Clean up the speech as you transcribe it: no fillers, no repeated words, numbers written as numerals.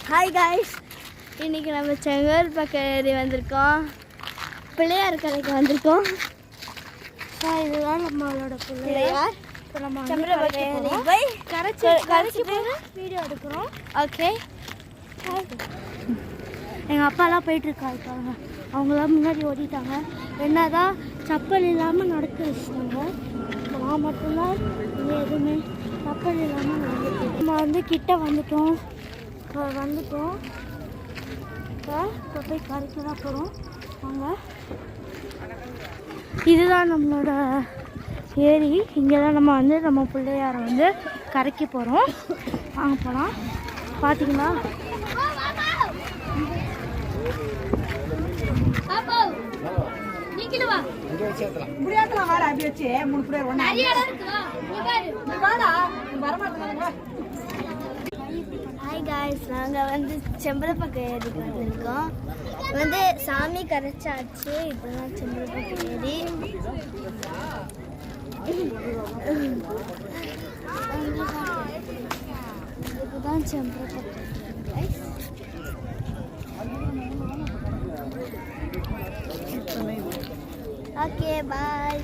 Hi guys, இன்றைக்கி நம்ம செங்கல்பட்டு ஏரி வந்திருக்கோம். பிள்ளையார் கரைக்கு வந்திருக்கோம். ஸோ இதுதான் நம்மளோட பிள்ளையார். இப்போ நம்ம செங்கல்பட்டு ஏரி போய் கரைச்சிட்டு வீடியோ எடுக்கிறோம். ஓகே, எங்கள் அப்பாலாம் போயிட்டுருக்காங்க பாருங்க. அவங்களாம் முன்னாடி ஓடிட்டாங்க. என்னதான் செப்பல் இல்லாமல் நடக்க வச்சுட்டாங்க. நான் மட்டும்தான் இங்கே எதுவுமே செப்பல் இல்லாமல் நடந்துட்டு. நம்ம கிட்ட வந்துட்டோம். இப்போ போய் கரைக்கு தான் போகிறோம். வாங்க, இதுதான் நம்மளோட ஏரி. இங்கே தான் நம்ம நம்ம பிள்ளையாரை கரைக்கு போகிறோம். வாங்க போகலாம். பார்த்தீங்களா, ஹாய் காய்ஸ், நாங்கள் செம்பலப்பக்க ஏரிக்கு வந்திருக்கோம். சாமி கரைச்சாச்சு. இதுதான் செம்பலப்பக்க ஏரி. இதுதான் செம்பலப்பக்க கைஸ். ஓகே, பாய்.